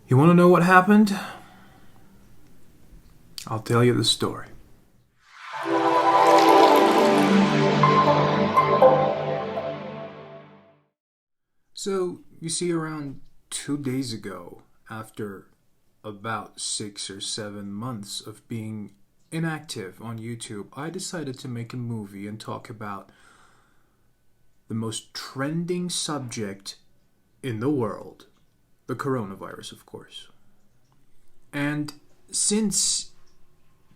You want to know what happened? I'll tell you the story. So, you see, around 2 days ago, after about 6 or 7 months of being inactive on YouTube, I decided to make a movie and talk about the most trending subject in the world, the coronavirus, of course. And since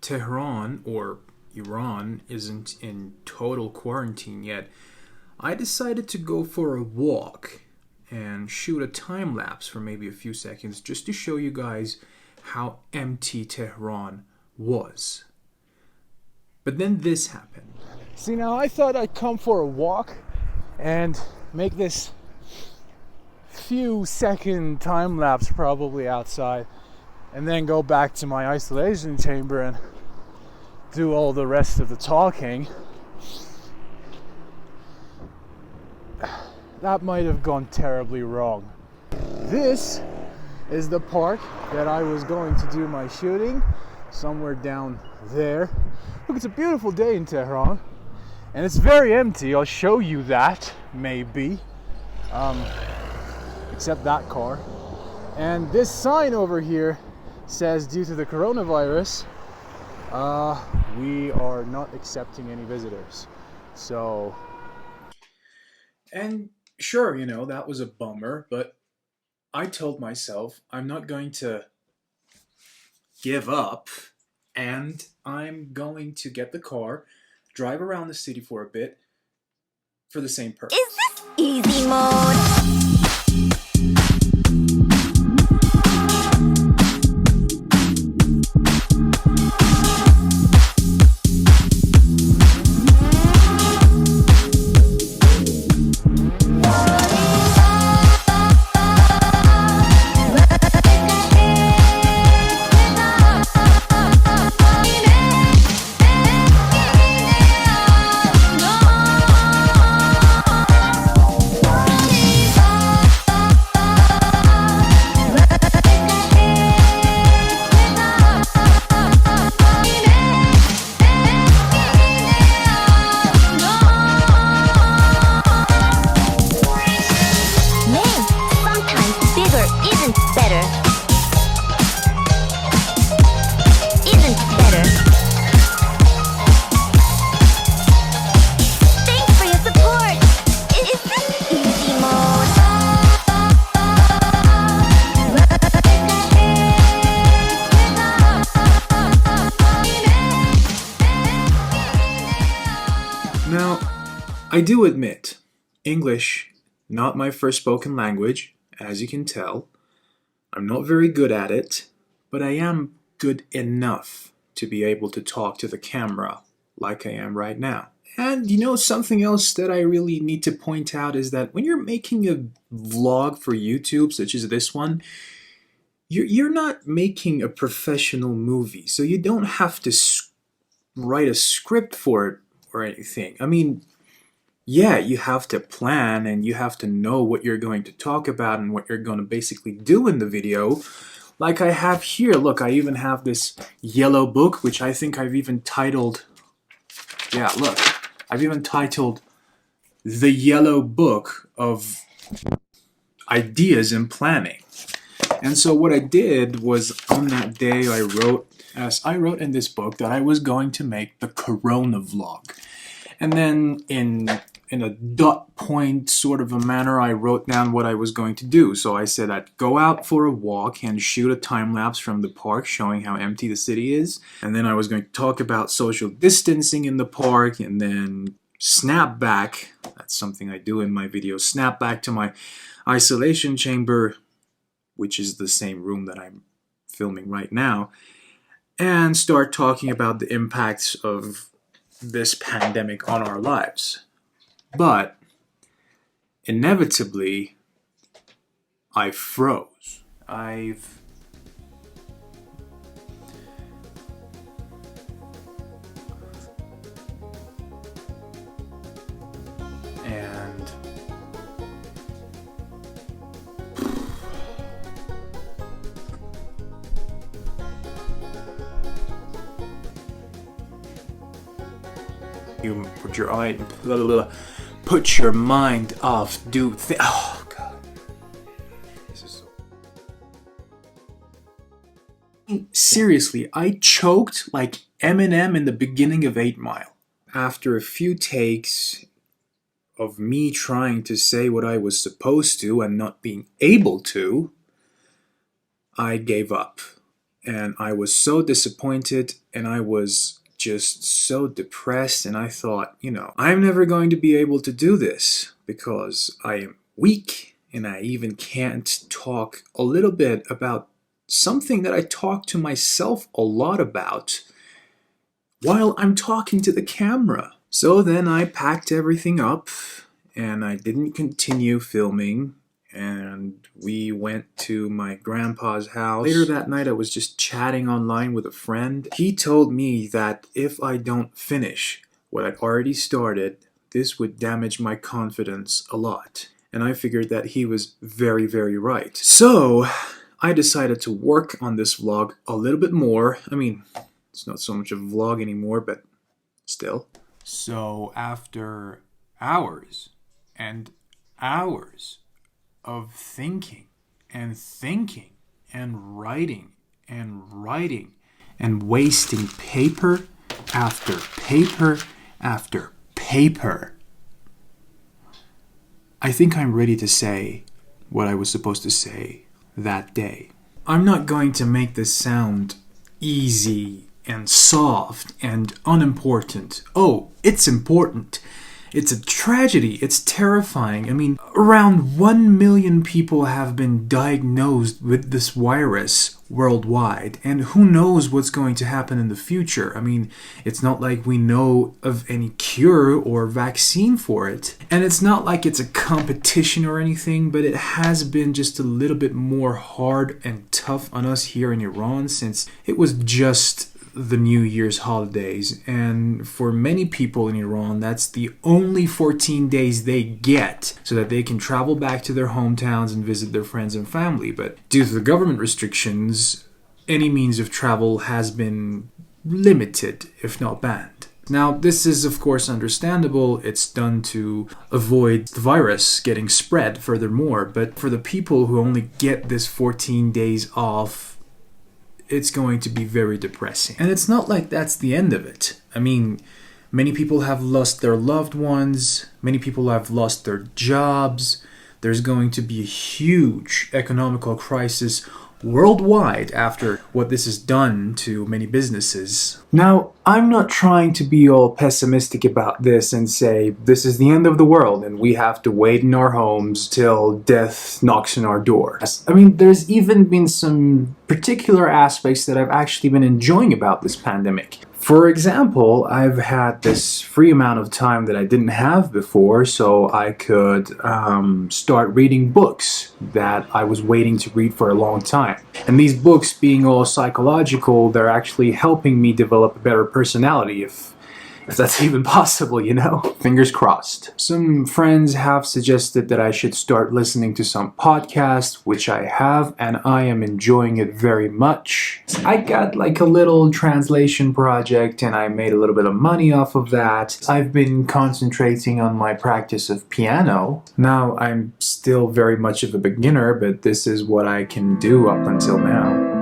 Tehran, or Iran, isn't in total quarantine yet, I decided to go for a walk and shoot a time lapse for maybe a few seconds just to show you guys how empty Tehran was. But then this happened. See, now I thought I'd come for a walk and make this few second time lapse probably outside and then go back to my isolation chamber and do all the rest of the talking. That might have gone terribly wrong. This is the park that I was going to do my shooting, somewhere down there. Look, it's a beautiful day in Tehran, and it's very empty. I'll show you that, maybe. Except that car. And this sign over here says, due to the coronavirus, we are not accepting any visitors. So... And sure, that was a bummer, but I told myself I'm not going to give up, and I'm going to get the car, drive around the city for a bit for the same purpose. Is this easy mode? Now, I do admit, English, not my first spoken language, as you can tell. I'm not very good at it, but I am good enough to be able to talk to the camera like I am right now. And something else that I really need to point out is that when you're making a vlog for YouTube, such as this one, you're not making a professional movie, so you don't have to write a script for it or anything. I mean, yeah, you have to plan and you have to know what you're going to talk about and what you're going to basically do in the video. Like I have here, look, I even have this yellow book, which I think I've even titled, yeah, look, I've even titled The Yellow Book of Ideas and Planning. And so what I did was, on that day I wrote in this book that I was going to make the Corona vlog. And then in a dot point sort of a manner, I wrote down what I was going to do. So I said I'd go out for a walk and shoot a time lapse from the park showing how empty the city is. And then I was going to talk about social distancing in the park, and then snap back, that's something I do in my videos, snap back to my isolation chamber, which is the same room that I'm filming right now, and start talking about the impacts of this pandemic on our lives. But inevitably, I froze. And You put your put your mind off, do oh god. This is so seriously, I choked like Eminem in the beginning of 8 Mile. After a few takes of me trying to say what I was supposed to and not being able to, I gave up. And I was so disappointed, and I was just so depressed, and I thought, I'm never going to be able to do this because I am weak, and I even can't talk a little bit about something that I talk to myself a lot about while I'm talking to the camera. So then I packed everything up, and I didn't continue filming, and we went to my grandpa's house. Later that night, I was just chatting online with a friend. He told me that if I don't finish what I'd already started, this would damage my confidence a lot. And I figured that he was very, very right. So I decided to work on this vlog a little bit more. I mean, it's not so much a vlog anymore, but still. So after hours and hours of thinking and writing and wasting paper after paper after paper, I think I'm ready to say what I was supposed to say that day. I'm not going to make this sound easy and soft and unimportant. Oh, it's important. It's a tragedy. It's terrifying. I mean, around 1 million people have been diagnosed with this virus worldwide, and who knows what's going to happen in the future. I mean, it's not like we know of any cure or vaccine for it, and it's not like it's a competition or anything, but it has been just a little bit more hard and tough on us here in Iran since it was just the New Year's holidays, and for many people in Iran, that's the only 14 days they get so that they can travel back to their hometowns and visit their friends and family. But due to the government restrictions, any means of travel has been limited, if not banned. Now, this is of course understandable. It's done to avoid the virus getting spread furthermore, but for the people who only get this 14 days off, it's going to be very depressing. And it's not like that's the end of it. I mean, many people have lost their loved ones. Many people have lost their jobs. There's going to be a huge economical crisis worldwide after what this has done to many businesses. Now, I'm not trying to be all pessimistic about this and say this is the end of the world and we have to wait in our homes till death knocks on our door. I mean, there's even been some particular aspects that I've actually been enjoying about this pandemic. For example, I've had this free amount of time that I didn't have before, so I could start reading books that I was waiting to read for a long time. And these books, being all psychological, they're actually helping me develop a better personality, if that's even possible, Fingers crossed. Some friends have suggested that I should start listening to some podcasts, which I have, and I am enjoying it very much. I got like a little translation project, and I made a little bit of money off of that. I've been concentrating on my practice of piano. Now, I'm still very much of a beginner, but this is what I can do up until now.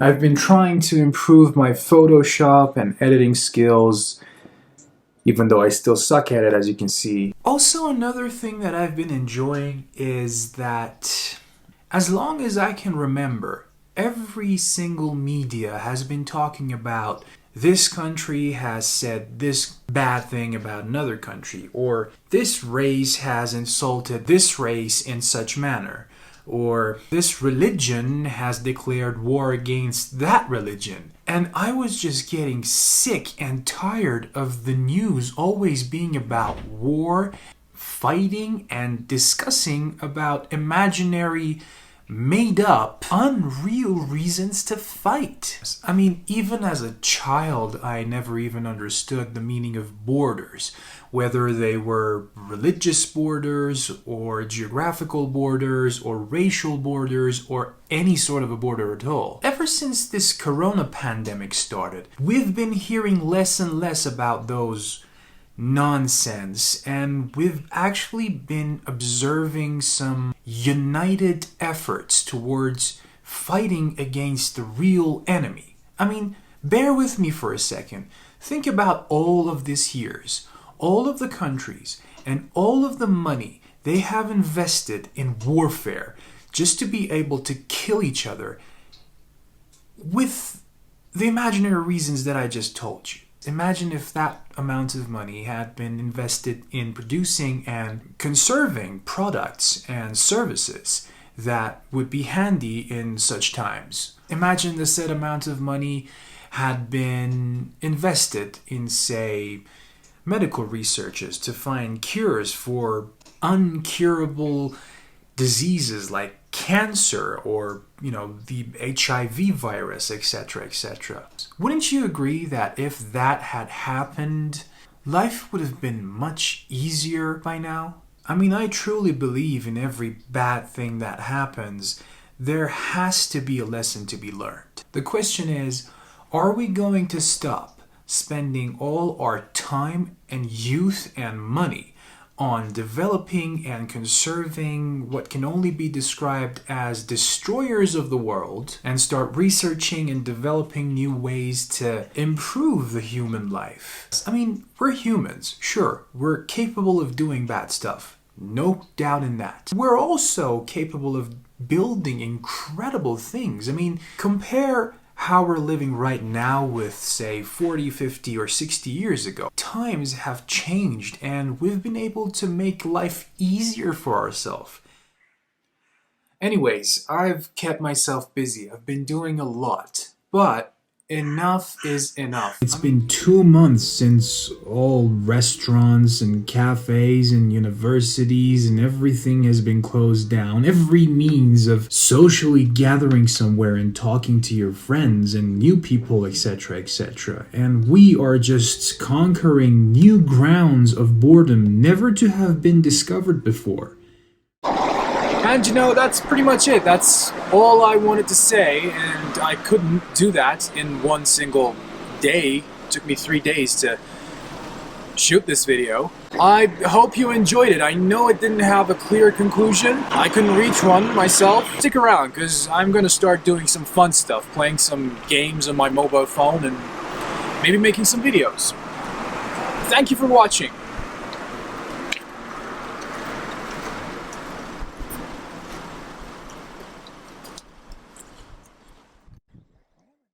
I've been trying to improve my Photoshop and editing skills, even though I still suck at it, as you can see. Also, another thing that I've been enjoying is that, as long as I can remember, every single media has been talking about this country has said this bad thing about another country, or this race has insulted this race in such manner, or this religion has declared war against that religion. And I was just getting sick and tired of the news always being about war, fighting and discussing about imaginary, made up, unreal reasons to fight. I mean, even as a child, I never even understood the meaning of borders, whether they were religious borders or geographical borders or racial borders or any sort of a border at all. Ever since this corona pandemic started, we've been hearing less and less about those nonsense, and we've actually been observing some united efforts towards fighting against the real enemy. I mean, bear with me for a second. Think about all of these years, all of the countries, and all of the money they have invested in warfare just to be able to kill each other with the imaginary reasons that I just told you. Imagine if that amount of money had been invested in producing and conserving products and services that would be handy in such times. Imagine the said amount of money had been invested in, say, medical researches to find cures for uncurable diseases like cancer or, the HIV virus, etc., etc. Wouldn't you agree that if that had happened, life would have been much easier by now? I mean, I truly believe in every bad thing that happens, there has to be a lesson to be learned. The question is, are we going to stop spending all our time and youth and money on developing and conserving what can only be described as destroyers of the world and start researching and developing new ways to improve the human life? I mean, we're humans, sure, we're capable of doing bad stuff, no doubt in that. We're also capable of building incredible things. I mean, compare how we're living right now with, say, 40, 50, or 60 years ago. Times have changed and we've been able to make life easier for ourselves. Anyways, I've kept myself busy. I've been doing a lot, but enough is enough. It's been 2 months since all restaurants and cafes and universities and everything has been closed down. Every means of socially gathering somewhere and talking to your friends and new people, etc., etc. And we are just conquering new grounds of boredom never to have been discovered before. And that's pretty much it. That's all I wanted to say, and I couldn't do that in one single day. It took me 3 days to shoot this video. I hope you enjoyed it. I know it didn't have a clear conclusion. I couldn't reach one myself. Stick around, because I'm going to start doing some fun stuff, playing some games on my mobile phone and maybe making some videos. Thank you for watching.